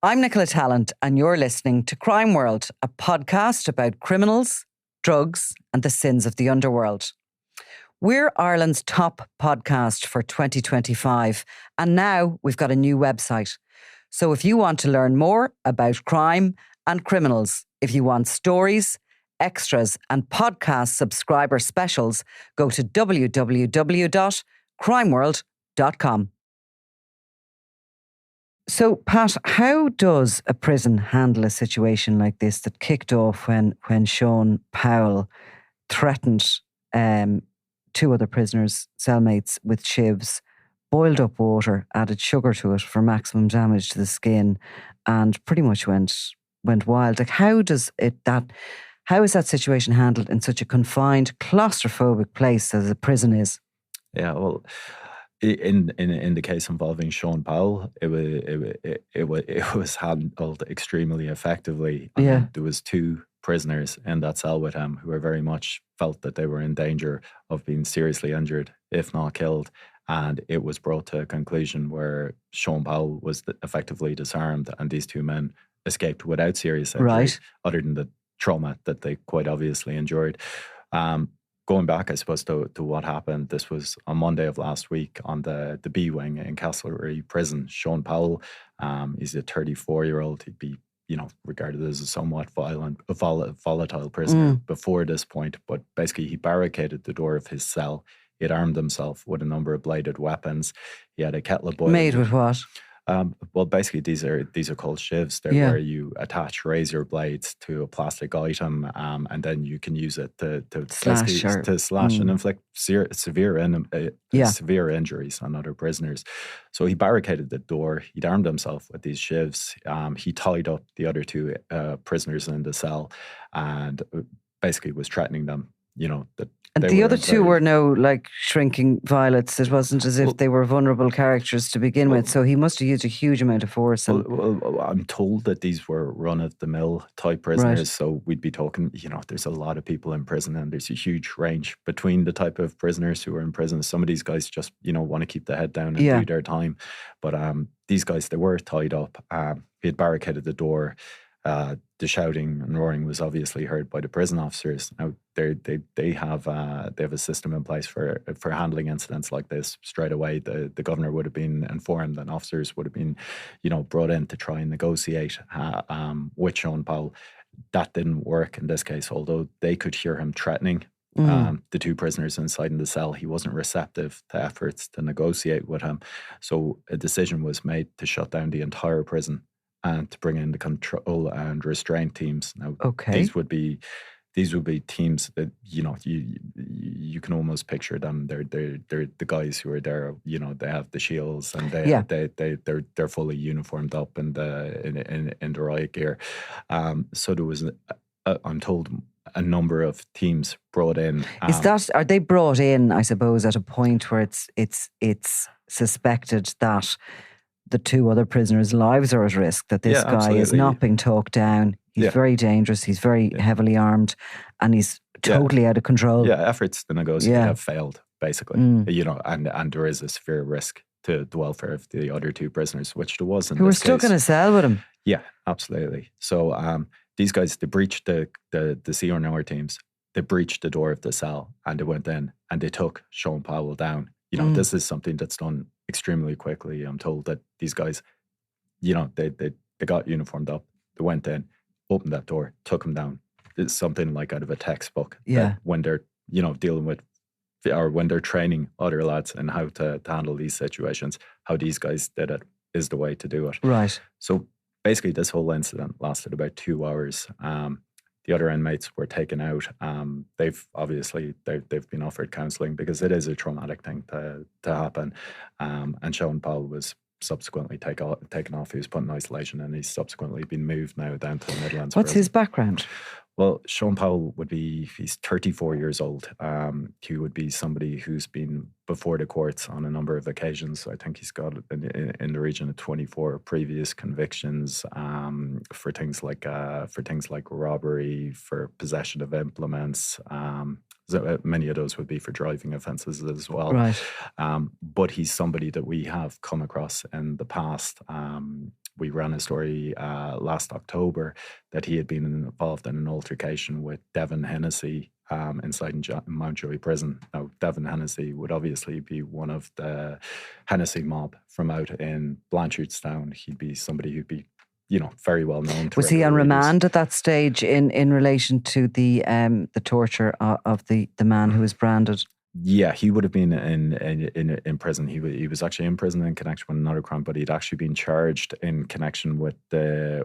I'm Nicola Talent, and you're listening to Crime World, a podcast about criminals, drugs, and the sins of the underworld. We're Ireland's top podcast for 2025, and now we've got a new website. So if you want to learn more about crime and criminals, if you want stories, extras, and podcast subscriber specials, go to www.crimeworld.com. So, Pat, how does a prison handle a situation like this that kicked off when Sean Powell threatened two other prisoners, cellmates, with shivs, boiled up water, added sugar to it for maximum damage to the skin, and pretty much went wild? Like, how is that situation handled in such a confined, claustrophobic place as a prison is? Yeah, well, in the case involving Sean Powell, it was handled extremely effectively. Yeah. There was two prisoners in that cell with him who were very much felt that they were in danger of being seriously injured, if not killed. And it was brought to a conclusion where Sean Powell was effectively disarmed, and these two men escaped without serious injury, Right, other than the trauma that they quite obviously endured. Going back, I suppose, to what happened, this was on Monday of last week on the B wing in Castlereagh Prison. Sean Powell, he's a 34-year-old. He'd be, regarded as a somewhat volatile prisoner before this point. But basically, he barricaded the door of his cell. He had armed himself with a number of bladed weapons. He had a kettle of boiling. made with what? Well, basically, these are called shivs. They're where you attach razor blades to a plastic item, and then you can use it to slash and inflict severe injuries on other prisoners. So he barricaded the door. He'd armed himself with these shivs. He tied up the other two prisoners in the cell, and basically was threatening them. And the other two were no shrinking violets. It wasn't as if they were vulnerable characters to begin with. So he must have used a huge amount of force. Well, I'm told that these were run-of-the-mill type prisoners. Right. So we'd be talking, there's a lot of people in prison, and there's a huge range between the type of prisoners who are in prison. Some of these guys just, want to keep their head down and do their time. But these guys, they were tied up. He had barricaded the door. The shouting and roaring was obviously heard by the prison officers. Now they have a system in place for handling incidents like this straight away. The governor would have been informed, and officers would have been, brought in to try and negotiate with Sean Powell. That didn't work in this case, although they could hear him threatening the two prisoners inside in the cell. He wasn't receptive to efforts to negotiate with him. So a decision was made to shut down the entire prison and to bring in the control and restraint teams. Now, these would be teams that you can almost picture them. They're the guys who are there. They have the shields, and they're fully uniformed up in the riot gear. So there was, I'm told, a number of teams brought in. Are they brought in, I suppose, at a point where it's suspected that the two other prisoners' lives are at risk, that this guy is not being talked down? He's very dangerous. He's very heavily armed, and he's totally out of control. Yeah, efforts to negotiate have failed, basically. And there is a severe risk to the welfare of the other two prisoners, which there was in who were stuck in a cell with him. Yeah, absolutely. So these guys, they breached the CRNR teams. They breached the door of the cell, and they went in and they took Sean Powell down. This is something that's done extremely quickly. I'm told that these guys, they got uniformed up. They went in, opened that door, took him down. It's something like out of a textbook. Yeah. When they're, dealing with, or when they're training other lads in how to handle these situations, how these guys did it is the way to do it. Right. So basically, this whole incident lasted about 2 hours. The other inmates were taken out. They've been offered counselling because it is a traumatic thing to happen. And Sean Powell was subsequently taken off. He was put in isolation, and he's subsequently been moved now down to the Midlands. What's his background? Well, Sean Powell he's 34 years old. He would be somebody who's been before the courts on a number of occasions. I think he's got in the region of 24 previous convictions for things like robbery, for possession of implements. Many of those would be for driving offences as well. Right. But he's somebody that we have come across in the past we ran a story last October that he had been involved in an altercation with Devon Hennessy inside Mountjoy prison. Now, Devon Hennessy would obviously be one of the Hennessy mob from out in Blanchardstown. He'd be somebody who'd be, very well known to. Was he on remand at that stage in relation to the torture of the man who was branded? Yeah, he would have been in prison. He was actually in prison in connection with another crime, but he'd actually been charged in connection with the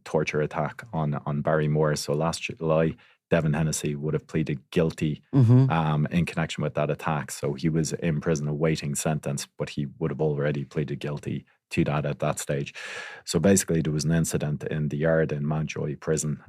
torture attack on Barrymore. So last July, Devon Hennessy would have pleaded guilty in connection with that attack. So he was in prison awaiting sentence, but he would have already pleaded guilty to that at that stage. So basically there was an incident in the yard in Mountjoy prison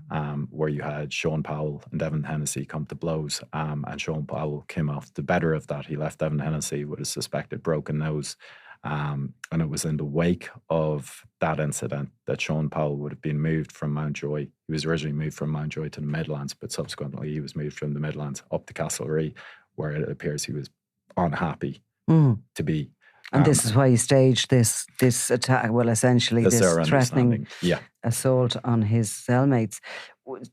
where you had Sean Powell and Devon Hennessy come to blows, and Sean Powell came off the better of that. He left Devon Hennessy with a suspected broken nose, and it was in the wake of that incident that Sean Powell would have been moved from Mountjoy. He was originally moved from Mountjoy to the Midlands, but subsequently he was moved from the Midlands up to Castlereagh, where it appears he was unhappy to be. And this is why he staged this attack, well, essentially this threatening assault on his cellmates.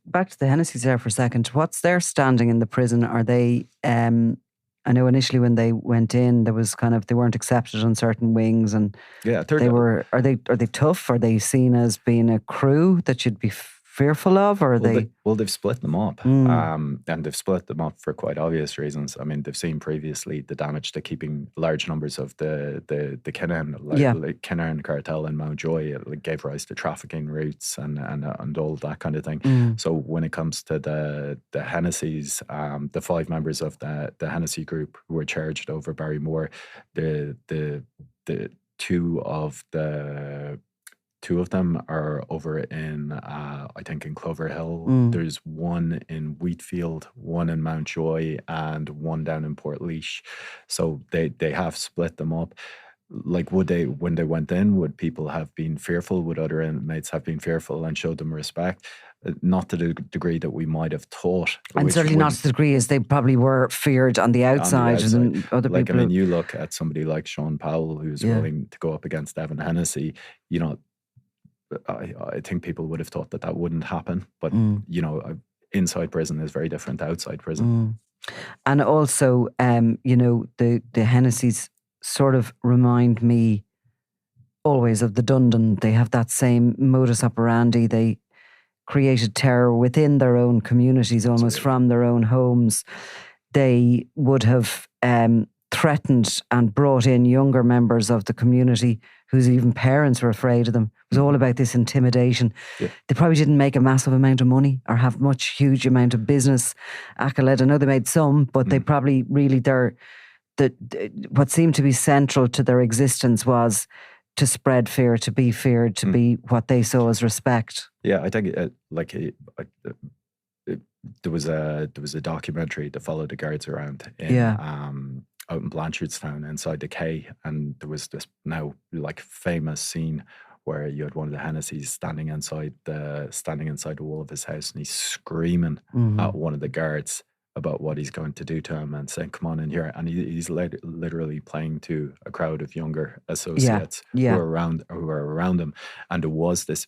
Back to the Hennessy's there for a second. What's their standing in the prison? Are they, I know initially when they went in, there was they weren't accepted on certain wings, and are they tough? Are they seen as being a crew that you'd be fearful of, or they've split them up, and they've split them up for quite obvious reasons. I mean, they've seen previously the damage to keeping large numbers of the Kinnairn cartel in Mountjoy. It gave rise to trafficking routes and all that kind of thing. So when it comes to the Hennessy's, the 5 members of the Hennessy group who were charged over Barrymore, the two of them are over in, I think, in Clover Hill. There's one in Wheatfield, one in Mountjoy, and one down in Portlaoise. So they have split them up. Like, when they went in, would people have been fearful? Would other inmates have been fearful and showed them respect? Not to the degree that we might have thought. And certainly not to the degree as they probably were feared on the outside. And other people. I mean, you look at somebody like Sean Powell, who's willing to go up against Devon Hennessy, I think people would have thought that wouldn't happen. But, inside prison is very different to outside prison. And also, the Hennessys sort of remind me always of the Dundon. They have that same modus operandi. They created terror within their own communities, almost from their own homes. They would have threatened and brought in younger members of the community whose even parents were afraid of them. It was all about this intimidation. Yeah. They probably didn't make a massive amount of money or have huge amount of business accolade. I know they made some, but they probably really, what seemed to be central to their existence was to spread fear, to be feared, to be what they saw as respect. Yeah, I think there was a documentary that followed the guards around out in Blanchardstown inside the Quay, and there was this now famous scene where you had one of the Hennessys standing inside the wall of his house, and he's screaming at one of the guards about what he's going to do to him and saying, "Come on in here." And he's literally playing to a crowd of younger associates who are around him, and there was this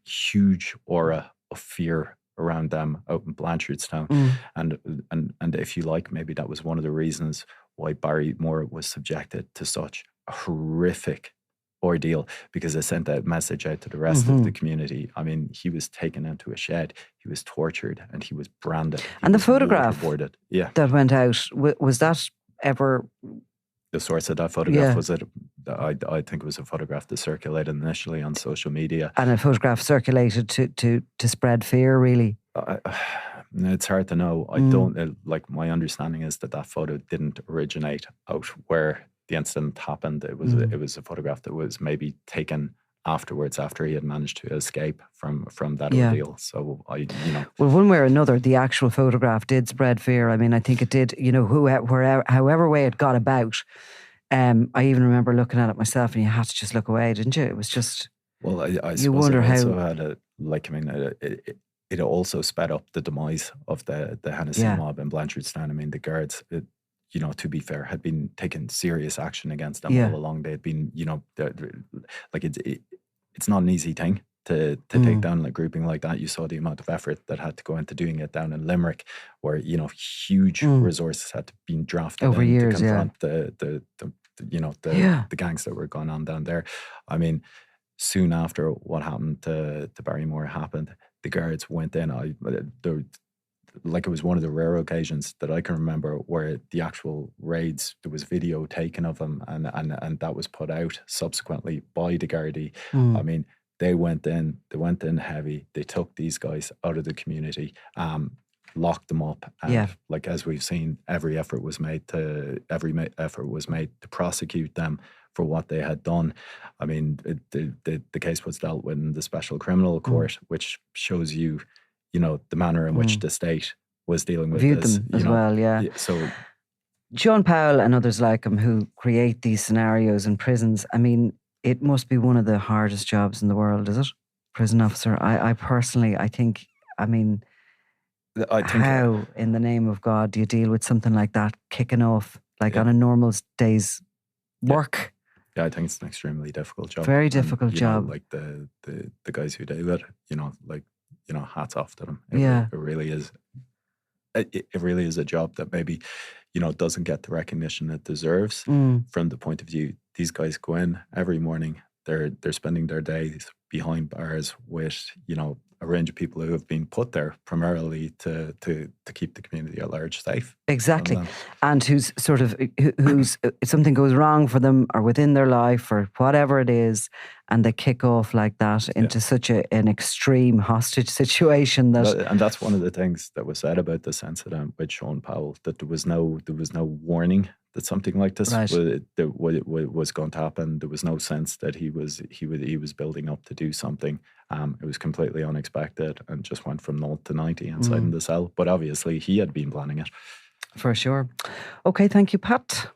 huge aura of fear around them out in Blanchardstown, and if you like, maybe that was one of the reasons why Barrymore was subjected to such a horrific ordeal, because it sent a message out to the rest of the community. I mean, he was taken into a shed, he was tortured, and he was branded. And the photograph that went out, was that ever... The source of that photograph, was it? I think it was a photograph that circulated initially on social media. And a photograph circulated to spread fear, really? It's hard to know. I don't, my understanding is that photo didn't originate out where the incident happened. It was a photograph that was maybe taken afterwards, after he had managed to escape from that ordeal. So well, one way or another, the actual photograph did spread fear. I mean, I think it did. However way it got about. I even remember looking at it myself, and you had to just look away, didn't you? It was just. Well, I suppose wonder it also had it also sped up the demise of the Hennessy mob in Blanchardstown. I mean, the guards. to be fair, had been taking serious action against them all along. They'd been, like it's not an easy thing to take down a grouping like that. You saw the amount of effort that had to go into doing it down in Limerick, where huge resources had been drafted over years to confront the gangs that were going on down there. I mean, soon after what happened to Barrymore happened, the guards went in. It was one of the rare occasions that I can remember where the actual raids, there was video taken of them, and that was put out subsequently by the Gardaí. I mean, they went in heavy. They took these guys out of the community, locked them up, and like as we've seen, every effort was made to prosecute them for what they had done. I mean, the case was dealt with in the Special Criminal Court, which shows you, the manner in which the state was dealing with viewed this, them as well. Yeah. So John Powell and others like him who create these scenarios in prisons, I mean, it must be one of the hardest jobs in the world, is it? Prison officer. I personally, I think, how in the name of God do you deal with something like that kicking off on a normal day's work? Yeah, I think it's an extremely difficult job. Very difficult job. Like the guys who do it, hats off to them. It really is. It really is a job that maybe, doesn't get the recognition it deserves from the point of view. These guys go in every morning. They're spending their days behind bars with, a range of people who have been put there primarily to keep the community at large safe. Exactly. And who's if something goes wrong for them or within their life or whatever it is, and they kick off like that into such an extreme hostage situation and that's one of the things that was said about this incident with Sean Powell, that there was no warning that something like this was going to happen. There was no sense that he was building up to do something. It was completely unexpected and just went from 0 to 90 inside in the cell. But obviously he had been planning it. For sure. Okay, thank you, Pat.